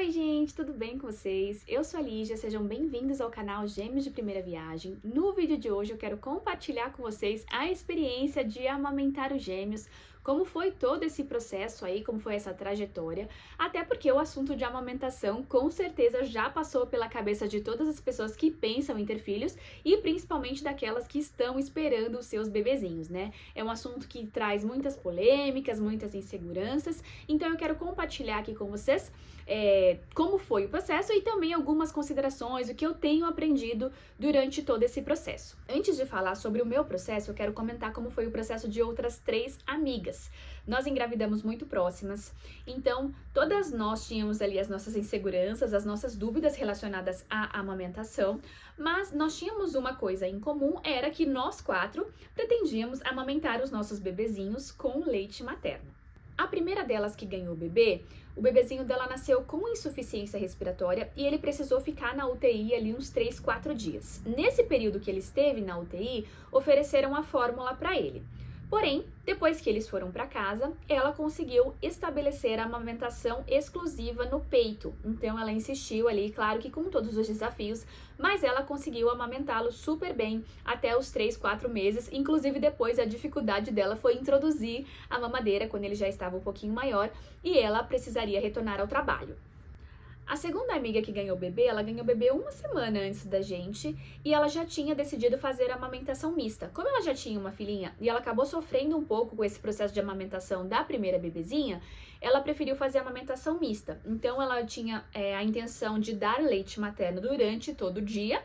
Oi gente, tudo bem com vocês? Eu sou a Lígia, sejam bem-vindos ao canal Gêmeos de Primeira Viagem. No vídeo de hoje eu quero compartilhar com vocês a experiência de amamentar os gêmeos, como foi todo esse processo aí, como foi essa trajetória, até porque o assunto de amamentação com certeza já passou pela cabeça de todas as pessoas que pensam em ter filhos e principalmente daquelas que estão esperando os seus bebezinhos, né? É um assunto que traz muitas polêmicas, muitas inseguranças, então eu quero compartilhar aqui com vocês como foi o processo e também algumas considerações, o que eu tenho aprendido durante todo esse processo. Antes de falar sobre o meu processo, eu quero comentar como foi o processo de outras 3 amigas. Nós engravidamos muito próximas, então todas nós tínhamos ali as nossas inseguranças, as nossas dúvidas relacionadas à amamentação, mas nós tínhamos uma coisa em comum, era que nós 4 pretendíamos amamentar os nossos bebezinhos com leite materno. A primeira delas que ganhou o bebezinho dela nasceu com insuficiência respiratória e ele precisou ficar na UTI ali uns 3, 4 dias. Nesse período que ele esteve na UTI, ofereceram a fórmula para ele. Porém, depois que eles foram para casa, ela conseguiu estabelecer a amamentação exclusiva no peito. Então ela insistiu ali, claro que com todos os desafios, mas ela conseguiu amamentá-lo super bem até os 3, 4 meses. Inclusive depois a dificuldade dela foi introduzir a mamadeira quando ele já estava um pouquinho maior e ela precisaria retornar ao trabalho. A segunda amiga que ganhou bebê, ela ganhou bebê uma semana antes da gente e ela já tinha decidido fazer a amamentação mista. Como ela já tinha uma filhinha e ela acabou sofrendo um pouco com esse processo de amamentação da primeira bebezinha, ela preferiu fazer a amamentação mista. Então ela tinha a intenção de dar leite materno durante todo o dia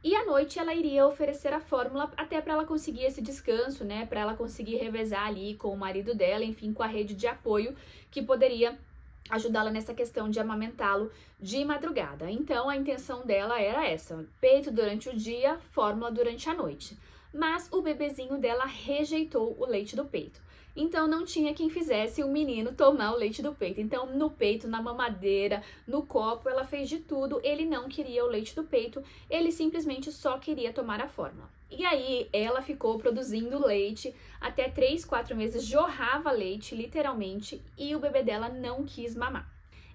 e à noite ela iria oferecer a fórmula até para ela conseguir esse descanso, né? Para ela conseguir revezar ali com o marido dela, enfim, com a rede de apoio que poderia ajudá-la nessa questão de amamentá-lo de madrugada. Então, a intenção dela era essa: peito durante o dia, fórmula durante a noite. Mas o bebezinho dela rejeitou o leite do peito. Então, não tinha quem fizesse o menino tomar o leite do peito. Então, no peito, na mamadeira, no copo, ela fez de tudo. Ele não queria o leite do peito, ele simplesmente só queria tomar a fórmula. E aí, ela ficou produzindo leite até 3, 4 meses, jorrava leite, literalmente, e o bebê dela não quis mamar.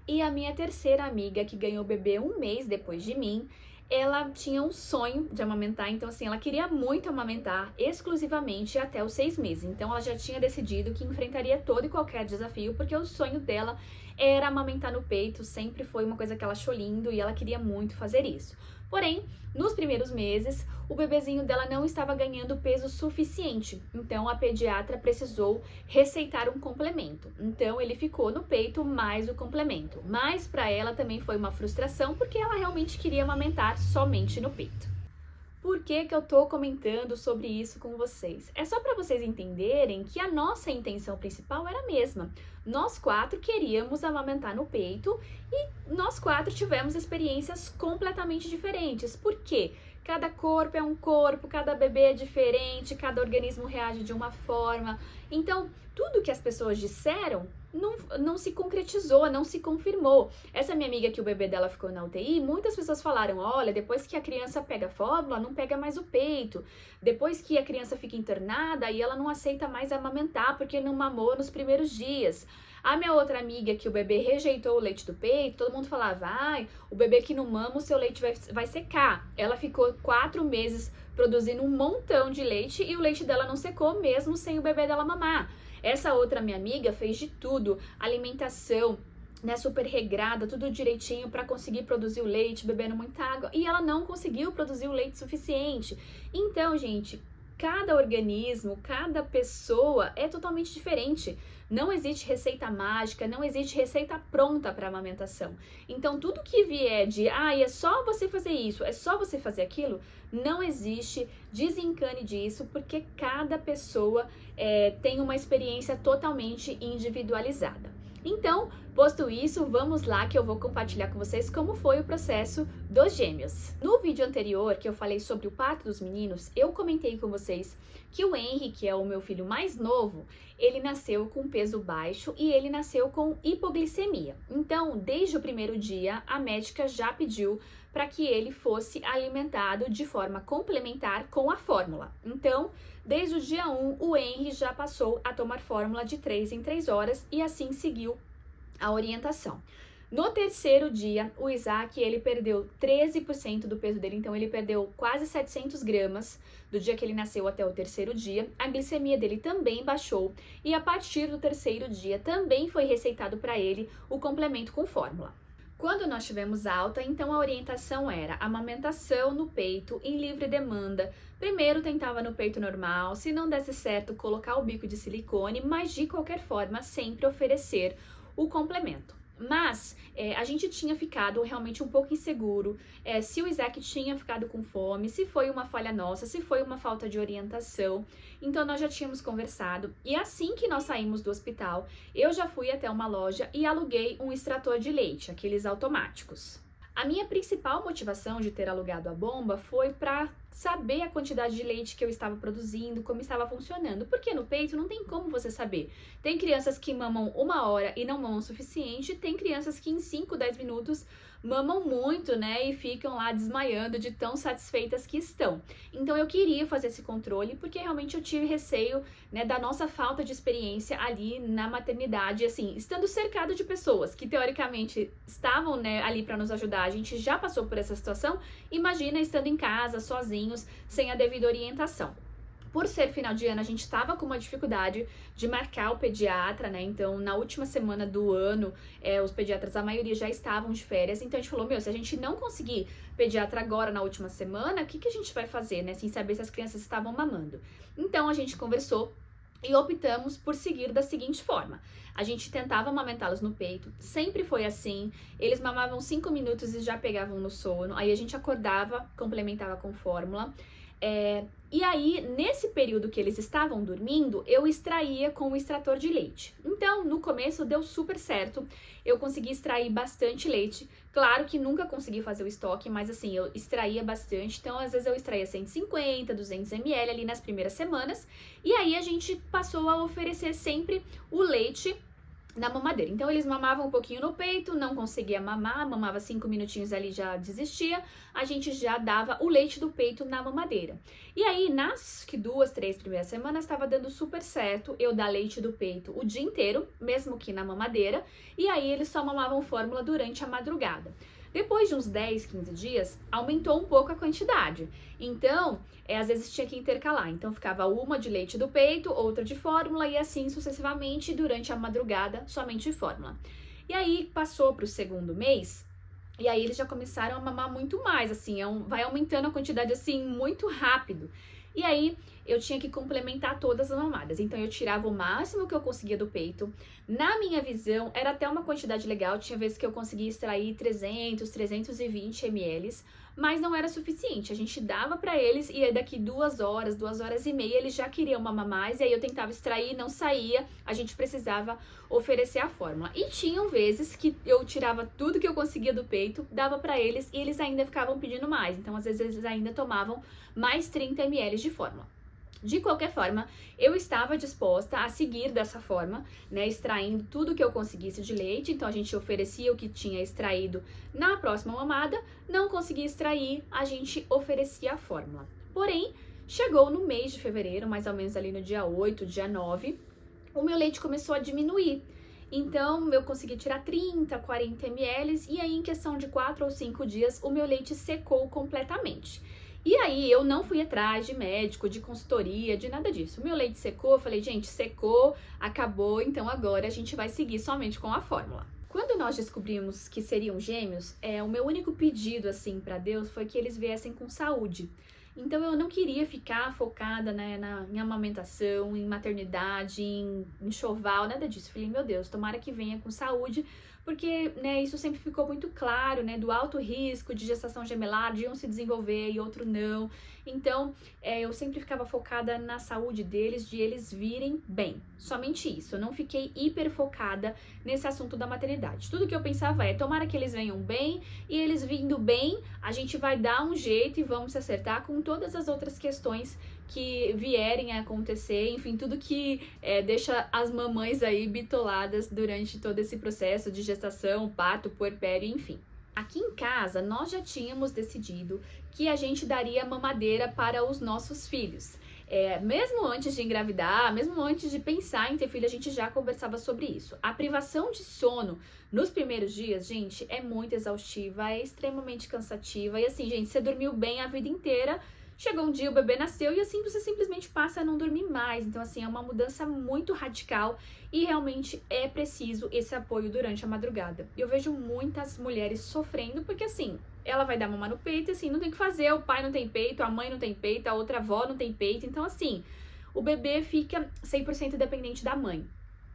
E a minha terceira amiga, que ganhou o bebê um mês depois de mim, ela tinha um sonho de amamentar, então assim, ela queria muito amamentar exclusivamente até os 6 meses. Então ela já tinha decidido que enfrentaria todo e qualquer desafio, porque o sonho dela era amamentar no peito, sempre foi uma coisa que ela achou lindo e ela queria muito fazer isso. Porém, nos primeiros meses, o bebezinho dela não estava ganhando peso suficiente, então a pediatra precisou receitar um complemento. Então ele ficou no peito mais o complemento, mas para ela também foi uma frustração porque ela realmente queria amamentar somente no peito. Por que eu tô comentando sobre isso com vocês? É só para vocês entenderem que a nossa intenção principal era a mesma. Nós 4 queríamos amamentar no peito e nós 4 tivemos experiências completamente diferentes. Por quê? Cada corpo é um corpo, cada bebê é diferente, cada organismo reage de uma forma. Então, tudo que as pessoas disseram não se concretizou, não se confirmou. Essa minha amiga que o bebê dela ficou na UTI, muitas pessoas falaram: olha, depois que a criança pega a fórmula, não pega mais o peito. Depois que a criança fica internada, aí ela não aceita mais amamentar porque não mamou nos primeiros dias. A minha outra amiga que o bebê rejeitou o leite do peito, todo mundo falava: ai, o bebê que não mama, o seu leite vai secar. Ela ficou 4 meses produzindo um montão de leite e o leite dela não secou mesmo sem o bebê dela mamar. Essa outra minha amiga fez de tudo, alimentação, né, super regrada, tudo direitinho para conseguir produzir o leite, bebendo muita água, e ela não conseguiu produzir o leite suficiente. Então, gente, cada organismo, cada pessoa é totalmente diferente. Não existe receita mágica, não existe receita pronta para amamentação. Então, tudo que vier de, é só você fazer isso, é só você fazer aquilo, não existe. Desencane disso, porque cada pessoa tem uma experiência totalmente individualizada. Então, posto isso, vamos lá que eu vou compartilhar com vocês como foi o processo dos gêmeos. No vídeo anterior, que eu falei sobre o parto dos meninos, eu comentei com vocês que o Henry, que é o meu filho mais novo, ele nasceu com peso baixo e ele nasceu com hipoglicemia. Então, desde o primeiro dia, a médica já pediu para que ele fosse alimentado de forma complementar com a fórmula. Então, desde o dia 1, o Henry já passou a tomar fórmula de 3 em 3 horas e assim seguiu a orientação. No terceiro dia, o Isaac, ele perdeu 13% do peso dele, então ele perdeu quase 700 gramas do dia que ele nasceu até o terceiro dia. A glicemia dele também baixou e a partir do terceiro dia também foi receitado para ele o complemento com fórmula. Quando nós tivemos alta, então a orientação era amamentação no peito em livre demanda. Primeiro tentava no peito normal, se não desse certo, colocar o bico de silicone, mas de qualquer forma sempre oferecer o complemento. Mas a gente tinha ficado realmente um pouco inseguro se o Isaac tinha ficado com fome, se foi uma falha nossa, se foi uma falta de orientação. Então nós já tínhamos conversado e assim que nós saímos do hospital, eu já fui até uma loja e aluguei um extrator de leite, aqueles automáticos. A minha principal motivação de ter alugado a bomba foi para saber a quantidade de leite que eu estava produzindo, como estava funcionando, porque no peito não tem como você saber. Tem crianças que mamam 1 hora e não mamam o suficiente, tem crianças que em 5, 10 minutos mamam muito, né, e ficam lá desmaiando de tão satisfeitas que estão. Então eu queria fazer esse controle porque realmente eu tive receio, né, da nossa falta de experiência ali na maternidade, assim, estando cercado de pessoas que teoricamente estavam, né, ali para nos ajudar. A gente já passou por essa situação, imagina estando em casa, sozinhos, sem a devida orientação. Por ser final de ano, a gente estava com uma dificuldade de marcar o pediatra, né? Então, na última semana do ano, os pediatras, a maioria já estavam de férias. Então, a gente falou, se a gente não conseguir pediatra agora na última semana, o que a gente vai fazer, né? Sem saber se as crianças estavam mamando. Então, a gente conversou e optamos por seguir da seguinte forma. A gente tentava amamentá-los no peito, sempre foi assim. Eles mamavam 5 minutos e já pegavam no sono. Aí a gente acordava, complementava com fórmula. E aí, nesse período que eles estavam dormindo, eu extraía com o extrator de leite. Então, no começo deu super certo, eu consegui extrair bastante leite. Claro que nunca consegui fazer o estoque, mas assim, eu extraía bastante. Então, às vezes eu extraía 150, 200 ml ali nas primeiras semanas. E aí, a gente passou a oferecer sempre o leite na mamadeira. Então eles mamavam um pouquinho no peito, não conseguia mamar, mamava 5 minutinhos ali, já desistia, a gente já dava o leite do peito na mamadeira. E aí nas 2, 3 primeiras semanas estava dando super certo eu dar leite do peito o dia inteiro, mesmo que na mamadeira, e aí eles só mamavam fórmula durante a madrugada. Depois de uns 10, 15 dias, aumentou um pouco a quantidade. Então, às vezes tinha que intercalar. Então, ficava uma de leite do peito, outra de fórmula e assim sucessivamente durante a madrugada, somente de fórmula. E aí, passou para o segundo mês e aí eles já começaram a mamar muito mais, assim, vai aumentando a quantidade, assim, muito rápido. E aí, eu tinha que complementar todas as mamadas. Então, eu tirava o máximo que eu conseguia do peito. Na minha visão, era até uma quantidade legal. Tinha vezes que eu conseguia extrair 300, 320 ml, mas não era suficiente. A gente dava pra eles e aí daqui 2 horas, 2 horas e meia, eles já queriam mamar mais. E aí eu tentava extrair, não saía. A gente precisava oferecer a fórmula. E tinham vezes que eu tirava tudo que eu conseguia do peito, dava pra eles e eles ainda ficavam pedindo mais. Então, às vezes, eles ainda tomavam mais 30 ml de fórmula. De qualquer forma, eu estava disposta a seguir dessa forma, né, extraindo tudo que eu conseguisse de leite. Então, a gente oferecia o que tinha extraído na próxima mamada. Não conseguia extrair, a gente oferecia a fórmula. Porém, chegou no mês de fevereiro, mais ou menos ali no dia 8, dia 9, o meu leite começou a diminuir. Então, eu consegui tirar 30, 40 ml e aí, em questão de 4 ou 5 dias, o meu leite secou completamente. E aí, eu não fui atrás de médico, de consultoria, de nada disso. O meu leite secou, eu falei, gente, secou, acabou, então agora a gente vai seguir somente com a fórmula. Quando nós descobrimos que seriam gêmeos, o meu único pedido, assim, para Deus foi que eles viessem com saúde. Então, eu não queria ficar focada, né, em amamentação, em maternidade, em enxoval, nada disso. Falei, meu Deus, tomara que venha com saúde, porque, né, isso sempre ficou muito claro, né, do alto risco de gestação gemelar, de um se desenvolver e outro não. Então, eu sempre ficava focada na saúde deles, de eles virem bem. Somente isso. Eu não fiquei hiper focada nesse assunto da maternidade. Tudo que eu pensava tomara que eles venham bem, e eles vindo bem, a gente vai dar um jeito e vamos se acertar com todas as outras questões que vierem a acontecer, enfim, tudo que deixa as mamães aí bitoladas durante todo esse processo de gestação, parto, puerpério, enfim. Aqui em casa, nós já tínhamos decidido que a gente daria mamadeira para os nossos filhos. Mesmo antes de engravidar, mesmo antes de pensar em ter filho, a gente já conversava sobre isso. A privação de sono nos primeiros dias, gente, é muito exaustiva, é extremamente cansativa. E assim, gente, você dormiu bem a vida inteira, chegou um dia, o bebê nasceu e assim você simplesmente passa a não dormir mais. Então, assim, é uma mudança muito radical e realmente é preciso esse apoio durante a madrugada. Eu vejo muitas mulheres sofrendo porque, assim, ela vai dar mamar no peito e, assim, não tem o que fazer. O pai não tem peito, a mãe não tem peito, a outra avó não tem peito. Então, assim, o bebê fica 100% dependente da mãe.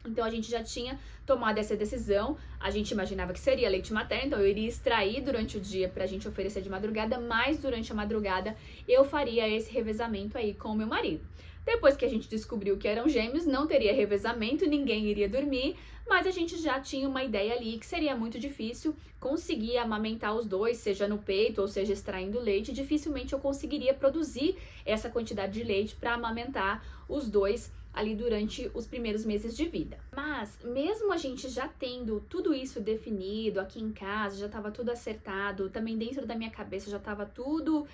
Então, a gente já tinha tomado essa decisão, a gente imaginava que seria leite materno, então eu iria extrair durante o dia pra gente oferecer de madrugada, mas durante a madrugada eu faria esse revezamento aí com o meu marido. Depois que a gente descobriu que eram gêmeos, não teria revezamento, ninguém iria dormir, mas a gente já tinha uma ideia ali que seria muito difícil conseguir amamentar os dois, seja no peito ou seja extraindo leite, dificilmente eu conseguiria produzir essa quantidade de leite para amamentar os dois ali durante os primeiros meses de vida. Mas, mesmo a gente já tendo tudo isso definido aqui em casa, já estava tudo acertado, também dentro da minha cabeça já estava tudo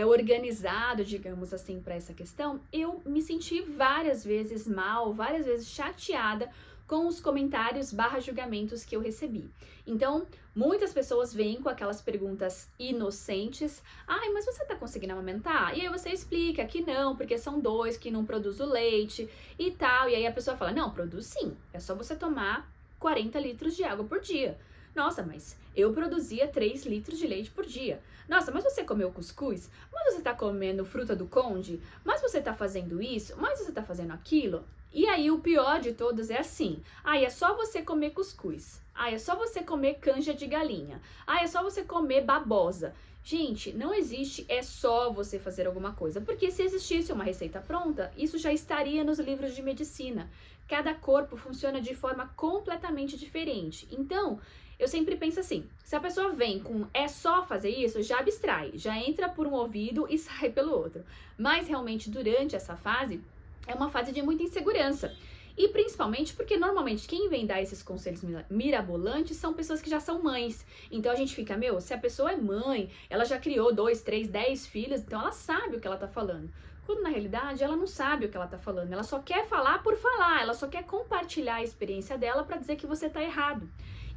organizado, digamos assim, para essa questão, eu me senti várias vezes mal, várias vezes chateada com os comentários / julgamentos que eu recebi. Então, muitas pessoas vêm com aquelas perguntas inocentes. Ai, mas você tá conseguindo amamentar? E aí você explica que não, porque são dois que não produzem o leite e tal. E aí a pessoa fala, não, produz sim. É só você tomar 40 litros de água por dia. Nossa, mas eu produzia 3 litros de leite por dia. Nossa, mas você comeu cuscuz? Mas você tá comendo fruta do conde? Mas você tá fazendo isso? Mas você tá fazendo aquilo? E aí o pior de todos é assim, é só você comer cuscuz, é só você comer canja de galinha, é só você comer babosa. Gente, não existe é só você fazer alguma coisa, porque se existisse uma receita pronta, isso já estaria nos livros de medicina. Cada corpo funciona de forma completamente diferente. Então, eu sempre penso assim, se a pessoa vem com é só fazer isso, já abstrai, já entra por um ouvido e sai pelo outro. Mas realmente durante essa fase, é uma fase de muita insegurança. E principalmente porque normalmente quem vem dar esses conselhos mirabolantes são pessoas que já são mães. Então a gente fica, se a pessoa é mãe, ela já criou 2, 3, 10 filhos, então ela sabe o que ela tá falando. Quando na realidade ela não sabe o que ela tá falando, ela só quer falar por falar, ela só quer compartilhar a experiência dela para dizer que você tá errado.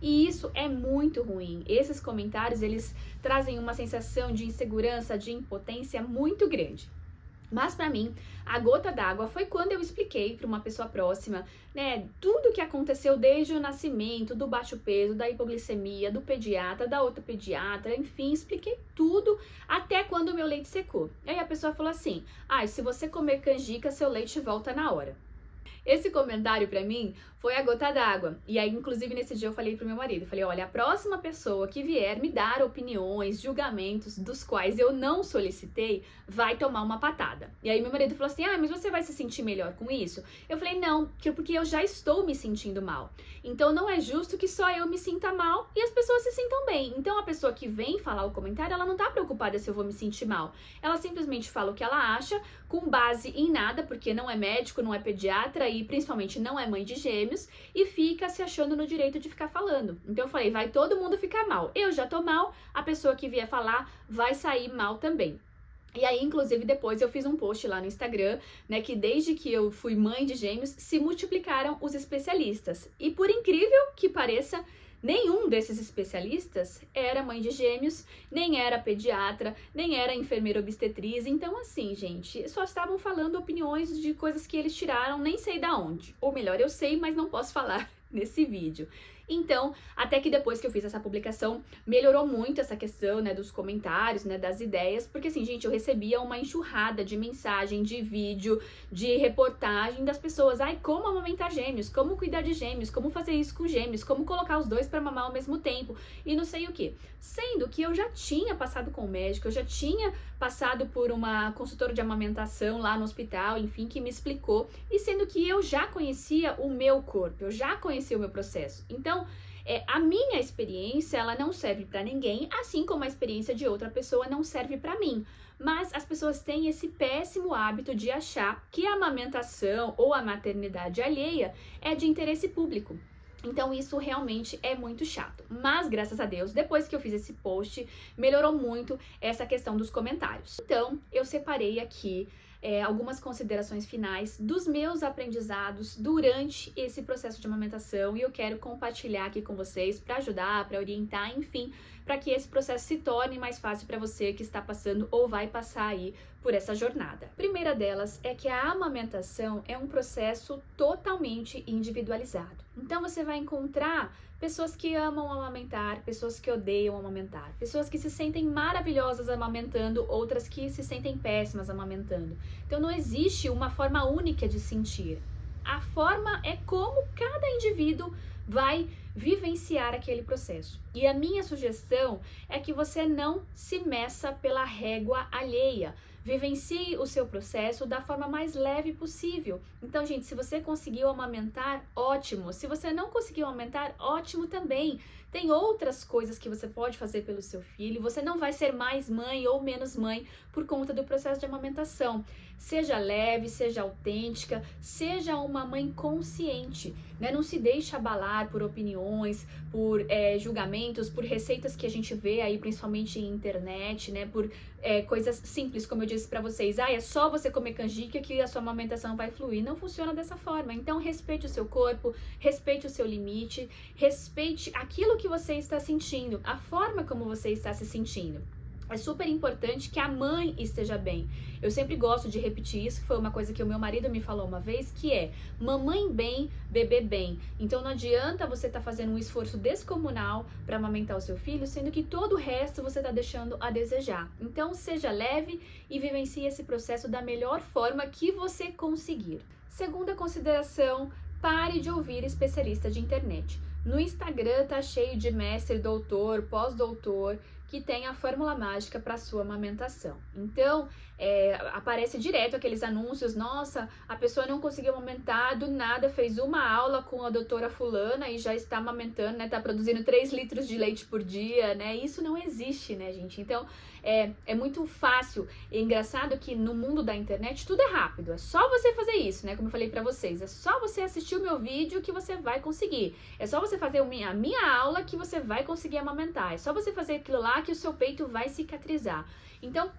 E isso é muito ruim. Esses comentários, eles trazem uma sensação de insegurança, de impotência muito grande. Mas para mim, a gota d'água foi quando eu expliquei para uma pessoa próxima, tudo que aconteceu desde o nascimento, do baixo peso, da hipoglicemia, do pediatra, da outra pediatra, enfim, expliquei tudo até quando o meu leite secou. E aí a pessoa falou assim, se você comer canjica, seu leite volta na hora. Esse comentário pra mim foi a gota d'água. E aí, inclusive, nesse dia eu falei pro meu marido, falei, olha, a próxima pessoa que vier me dar opiniões, julgamentos dos quais eu não solicitei, vai tomar uma patada. E aí meu marido falou assim, mas você vai se sentir melhor com isso? Eu falei, não, porque eu já estou me sentindo mal. Então não é justo que só eu me sinta mal e as pessoas se sintam bem. Então a pessoa que vem falar o comentário, ela não tá preocupada se eu vou me sentir mal. Ela simplesmente fala o que ela acha, com base em nada, porque não é médico, não é pediatra e principalmente não é mãe de gêmeos, e fica se achando no direito de ficar falando. Então eu falei, vai todo mundo ficar mal. Eu já tô mal, a pessoa que vier falar vai sair mal também. E aí, inclusive, depois eu fiz um post lá no Instagram, que desde que eu fui mãe de gêmeos, se multiplicaram os especialistas. E por incrível que pareça, nenhum desses especialistas era mãe de gêmeos, nem era pediatra, nem era enfermeira obstetriz. Então, assim, gente, só estavam falando opiniões de coisas que eles tiraram, nem sei da onde. Ou melhor, eu sei, mas não posso falar nesse vídeo. Então, até que depois que eu fiz essa publicação, melhorou muito essa questão, dos comentários, das ideias, porque assim, gente, eu recebia uma enxurrada de mensagem, de vídeo, de reportagem das pessoas, como amamentar gêmeos, como cuidar de gêmeos, como fazer isso com gêmeos, como colocar os dois para mamar ao mesmo tempo, e não sei o que. Sendo que eu já tinha passado com o médico, eu já tinha passado por uma consultora de amamentação lá no hospital, enfim, que me explicou, e sendo que eu já conhecia o meu corpo, eu já conhecia o meu processo. Então, a minha experiência, ela não serve para ninguém, assim como a experiência de outra pessoa não serve para mim. Mas as pessoas têm esse péssimo hábito de achar que a amamentação ou a maternidade alheia é de interesse público. Então isso realmente é muito chato. Mas graças a Deus, depois que eu fiz esse post, melhorou muito essa questão dos comentários. Então eu separei aqui algumas considerações finais dos meus aprendizados durante esse processo de amamentação e eu quero compartilhar aqui com vocês para ajudar, para orientar, enfim, para que esse processo se torne mais fácil para você que está passando ou vai passar aí por essa jornada. A primeira delas é que a amamentação é um processo totalmente individualizado. Então você vai encontrar pessoas que amam amamentar, pessoas que odeiam amamentar, pessoas que se sentem maravilhosas amamentando, outras que se sentem péssimas amamentando. Então não existe uma forma única de sentir. A forma é como cada indivíduo vai vivenciar aquele processo. E a minha sugestão é que você não se meça pela régua alheia. Vivencie o seu processo da forma mais leve possível. Então, gente, se você conseguiu amamentar, ótimo. Se você não conseguiu amamentar, ótimo também. Tem outras coisas que você pode fazer pelo seu filho. Você não vai ser mais mãe ou menos mãe por conta do processo de amamentação. Seja leve, seja autêntica, seja uma mãe consciente, né? Não se deixe abalar por opiniões, por julgamentos, por receitas que a gente vê aí, principalmente em internet, né? Por coisas simples, como eu disse pra vocês. É só você comer canjica que a sua amamentação vai fluir. Não funciona dessa forma. Então, respeite o seu corpo, respeite o seu limite, respeite aquilo que você está sentindo, a forma como você está se sentindo. É super importante que a mãe esteja bem. Eu sempre gosto de repetir isso, foi uma coisa que o meu marido me falou uma vez, que é mamãe bem, bebê bem. Então não adianta você estar fazendo um esforço descomunal para amamentar o seu filho, sendo que todo o resto você está deixando a desejar. Então seja leve e vivencie esse processo da melhor forma que você conseguir. Segunda consideração, pare de ouvir especialista de internet. No Instagram tá cheio de mestre, doutor, pós-doutor, que tem a fórmula mágica para sua amamentação. Então, aparece direto aqueles anúncios, nossa, a pessoa não conseguiu amamentar, do nada fez uma aula com a doutora fulana e já está amamentando, né, tá produzindo 3 litros de leite por dia, né, isso não existe, né, gente? Então, é muito fácil, é engraçado que no mundo da internet tudo é rápido, é só você fazer isso, né, como eu falei pra vocês, é só você assistir o meu vídeo que você vai conseguir, é só você fazer a minha aula que você vai conseguir amamentar, é só você fazer aquilo lá que o seu peito vai cicatrizar. Então,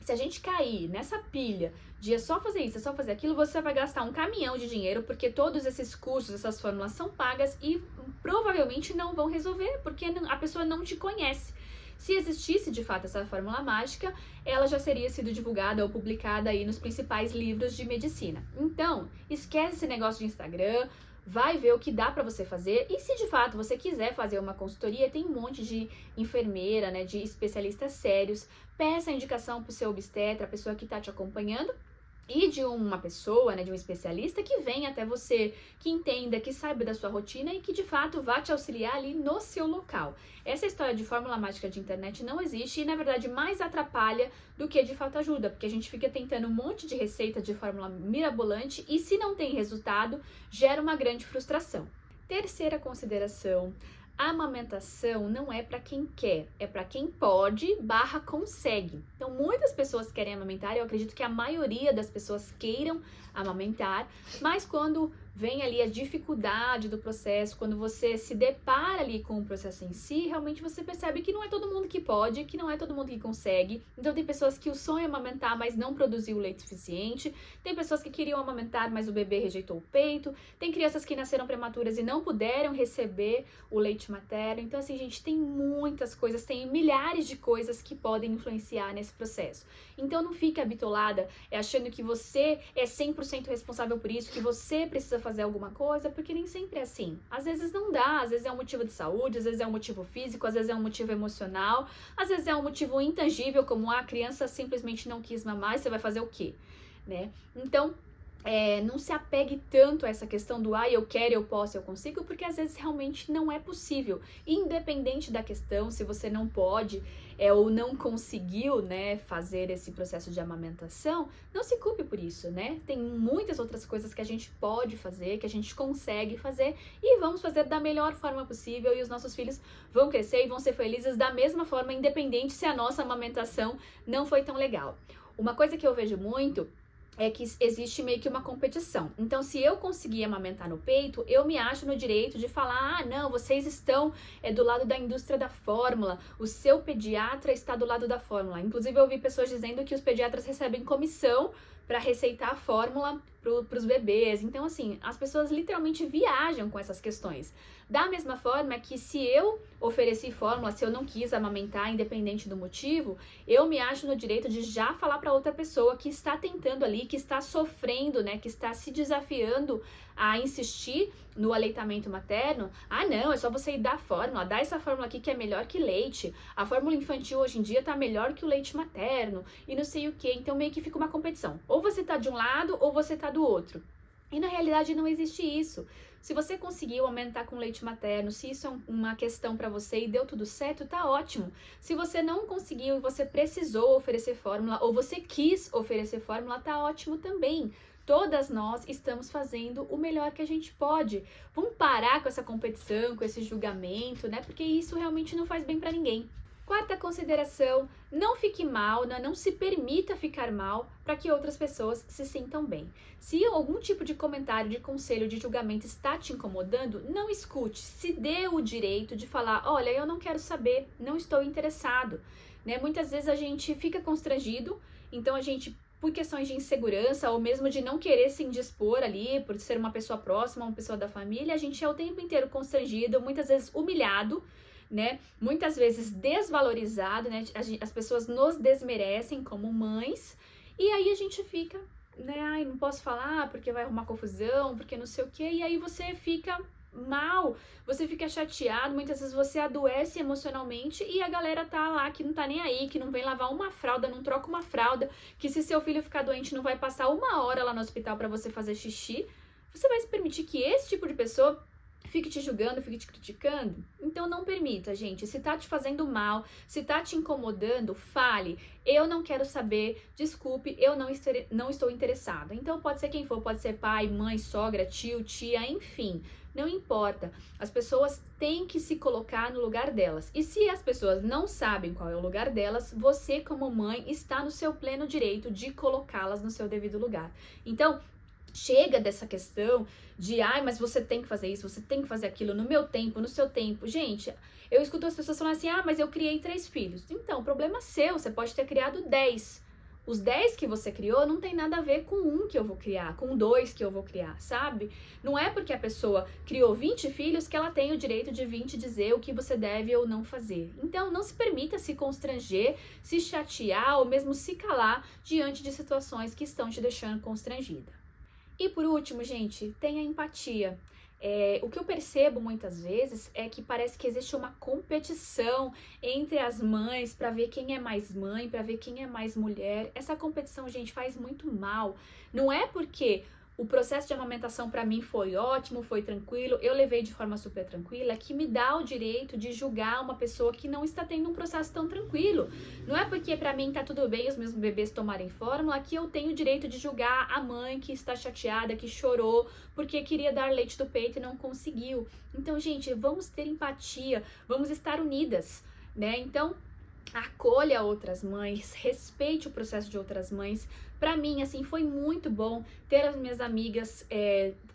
se a gente cair nessa pilha de é só fazer isso, é só fazer aquilo, você vai gastar um caminhão de dinheiro, porque todos esses cursos, essas fórmulas são pagas e provavelmente não vão resolver, porque a pessoa não te conhece. Se existisse de fato essa fórmula mágica, ela já seria sido divulgada ou publicada aí nos principais livros de medicina. Então, esquece esse negócio de Instagram, vai ver o que dá para você fazer e se de fato você quiser fazer uma consultoria, tem um monte de enfermeira, né, de especialistas sérios, peça a indicação pro seu obstetra, a pessoa que está te acompanhando e de uma pessoa, né, de um especialista que venha até você, que entenda, que saiba da sua rotina e que de fato vá te auxiliar ali no seu local. Essa história de fórmula mágica de internet não existe e na verdade mais atrapalha do que de fato ajuda, porque a gente fica tentando um monte de receita de fórmula mirabolante e se não tem resultado, gera uma grande frustração. Terceira consideração, a amamentação não é para quem quer, é para quem pode/consegue. Então, muitas pessoas querem amamentar, eu acredito que a maioria das pessoas queiram amamentar, mas quando vem ali a dificuldade do processo, quando você se depara ali com o processo em si, realmente você percebe que não é todo mundo que pode, que não é todo mundo que consegue. Então tem pessoas que o sonho é amamentar, mas não produziu o leite suficiente. Tem pessoas que queriam amamentar, mas o bebê rejeitou o peito. Tem crianças que nasceram prematuras e não puderam receber o leite materno. Então assim, gente, tem muitas coisas, tem milhares de coisas que podem influenciar nesse processo. Então não fique habitolada achando que você é 100% responsável por isso, que você precisa fazer alguma coisa, porque nem sempre é assim. Às vezes não dá, às vezes é um motivo de saúde, às vezes é um motivo físico, às vezes é um motivo emocional, às vezes é um motivo intangível, como a criança simplesmente não quis mamar, e você vai fazer o quê? Né? Então, não se apegue tanto a essa questão do eu quero, eu posso, eu consigo, porque às vezes realmente não é possível. Independente da questão, se você não pode ou não conseguiu, né, fazer esse processo de amamentação, não se culpe por isso, né? Tem muitas outras coisas que a gente pode fazer, que a gente consegue fazer e vamos fazer da melhor forma possível e os nossos filhos vão crescer e vão ser felizes da mesma forma, independente se a nossa amamentação não foi tão legal. Uma coisa que eu vejo muito é que existe meio que uma competição. Então, se eu conseguir amamentar no peito, eu me acho no direito de falar: ah, não, vocês estão do lado da indústria da fórmula, o seu pediatra está do lado da fórmula. Inclusive, eu ouvi pessoas dizendo que os pediatras recebem comissão para receitar a fórmula para os bebês. Então, assim, as pessoas literalmente viajam com essas questões. Da mesma forma que se eu ofereci fórmula, se eu não quis amamentar, independente do motivo, eu me acho no direito de já falar para outra pessoa que está tentando ali, que está sofrendo, né, que está se desafiando a insistir no aleitamento materno. Ah, não, é só você ir dar fórmula, dá essa fórmula aqui que é melhor que leite. A fórmula infantil hoje em dia tá melhor que o leite materno e não sei o que. Então meio que fica uma competição. Ou você tá de um lado ou você tá do outro. E na realidade não existe isso. Se você conseguiu aumentar com leite materno, se isso é uma questão para você e deu tudo certo, tá ótimo. Se você não conseguiu e você precisou oferecer fórmula ou você quis oferecer fórmula, tá ótimo também. Todas nós estamos fazendo o melhor que a gente pode. Vamos parar com essa competição, com esse julgamento, né? Porque isso realmente não faz bem para ninguém. Quarta consideração, não fique mal, não se permita ficar mal para que outras pessoas se sintam bem. Se algum tipo de comentário, de conselho, de julgamento está te incomodando, não escute, se dê o direito de falar: olha, eu não quero saber, não estou interessado. Né? Muitas vezes a gente fica constrangido, então a gente, por questões de insegurança ou mesmo de não querer se indispor ali, por ser uma pessoa próxima, uma pessoa da família, a gente é o tempo inteiro constrangido, muitas vezes humilhado, né? Muitas vezes desvalorizado, né? As pessoas nos desmerecem como mães e aí a gente fica, né? Ai, não posso falar porque vai arrumar confusão, porque não sei o quê, e aí você fica mal, você fica chateado, muitas vezes você adoece emocionalmente e a galera tá lá que não tá nem aí, que não vem lavar uma fralda, não troca uma fralda, que se seu filho ficar doente não vai passar 1 hora lá no hospital para você fazer xixi. Você vai se permitir que esse tipo de pessoa fique te julgando, fique te criticando? Então não permita, gente. Se tá te fazendo mal, se tá te incomodando, fale. Eu não quero saber, desculpe, eu não estou interessado. Então pode ser quem for, pode ser pai, mãe, sogra, tio, tia, enfim. Não importa. As pessoas têm que se colocar no lugar delas. E se as pessoas não sabem qual é o lugar delas, você como mãe está no seu pleno direito de colocá-las no seu devido lugar. Então, chega dessa questão de, ai, mas você tem que fazer isso, você tem que fazer aquilo, no meu tempo, no seu tempo. Gente, eu escuto as pessoas falando assim: ah, mas eu criei 3 filhos. Então, o problema é seu, você pode ter criado 10. Os 10 que você criou não tem nada a ver com 1 que eu vou criar, com 2 que eu vou criar, sabe? Não é porque a pessoa criou 20 filhos que ela tem o direito de 20 dizer o que você deve ou não fazer. Então, não se permita se constranger, se chatear ou mesmo se calar diante de situações que estão te deixando constrangida. E por último, gente, tenha empatia. O que eu percebo muitas vezes é que parece que existe uma competição entre as mães para ver quem é mais mãe, para ver quem é mais mulher. Essa competição, gente, faz muito mal. Não é porque o processo de amamentação para mim foi ótimo, foi tranquilo, eu levei de forma super tranquila, que me dá o direito de julgar uma pessoa que não está tendo um processo tão tranquilo. Não é porque para mim tá tudo bem os meus bebês tomarem fórmula que eu tenho o direito de julgar a mãe que está chateada, que chorou porque queria dar leite do peito e não conseguiu. Então, gente, vamos ter empatia, vamos estar unidas, né? Então, acolha outras mães, respeite o processo de outras mães. Pra mim, assim, foi muito bom ter as minhas amigas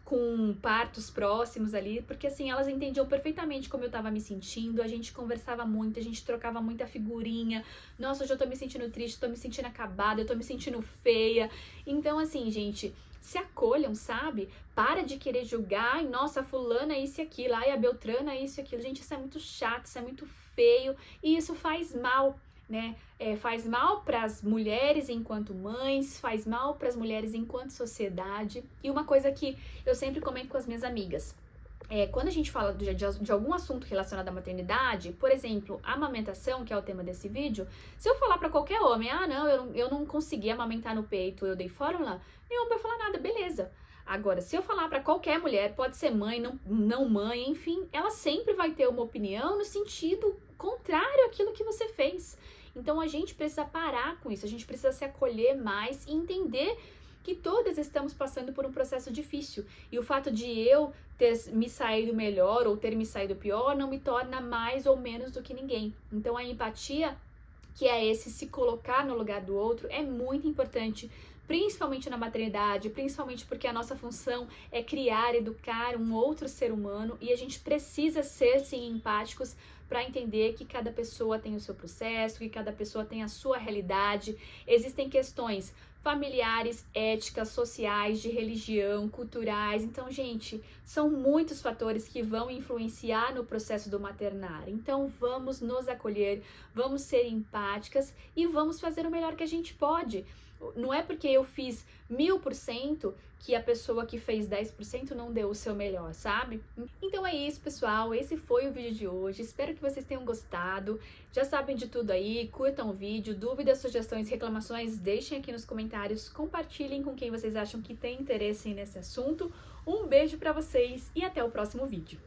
com partos próximos ali, porque assim, elas entendiam perfeitamente como eu tava me sentindo, a gente conversava muito, a gente trocava muita figurinha. Nossa, hoje eu tô me sentindo triste, tô me sentindo acabada, eu tô me sentindo feia. Então, assim, gente, se acolham, sabe? Para de querer julgar, ai, nossa, a fulana é isso e aquilo, ai, a Beltrana é isso e aquilo. Gente, isso é muito chato, isso é muito feio e isso faz mal, né? Faz mal para as mulheres enquanto mães, faz mal para as mulheres enquanto sociedade. E uma coisa que eu sempre comento com as minhas amigas, quando a gente fala de algum assunto relacionado à maternidade, por exemplo, a amamentação, que é o tema desse vídeo, se eu falar para qualquer homem: ah, não, eu não consegui amamentar no peito, eu dei fórmula, nenhum vai falar nada, beleza. Agora, se eu falar para qualquer mulher, pode ser mãe, não mãe, enfim, ela sempre vai ter uma opinião no sentido contrário àquilo que você fez. Então a gente precisa parar com isso, a gente precisa se acolher mais e entender que todas estamos passando por um processo difícil. E o fato de eu ter me saído melhor ou ter me saído pior não me torna mais ou menos do que ninguém. Então a empatia, que é esse se colocar no lugar do outro, é muito importante principalmente na maternidade, principalmente porque a nossa função é criar, educar um outro ser humano e a gente precisa ser, sim, empáticos para entender que cada pessoa tem o seu processo, que cada pessoa tem a sua realidade. Existem questões familiares, éticas, sociais, de religião, culturais. Então, gente, são muitos fatores que vão influenciar no processo do maternar. Então, vamos nos acolher, vamos ser empáticas e vamos fazer o melhor que a gente pode. Não é porque eu fiz 1000% que a pessoa que fez 10% não deu o seu melhor, sabe? Então é isso, pessoal. Esse foi o vídeo de hoje. Espero que vocês tenham gostado. Já sabem de tudo aí. Curtam o vídeo. Dúvidas, sugestões, reclamações, deixem aqui nos comentários. Compartilhem com quem vocês acham que tem interesse nesse assunto. Um beijo pra vocês e até o próximo vídeo.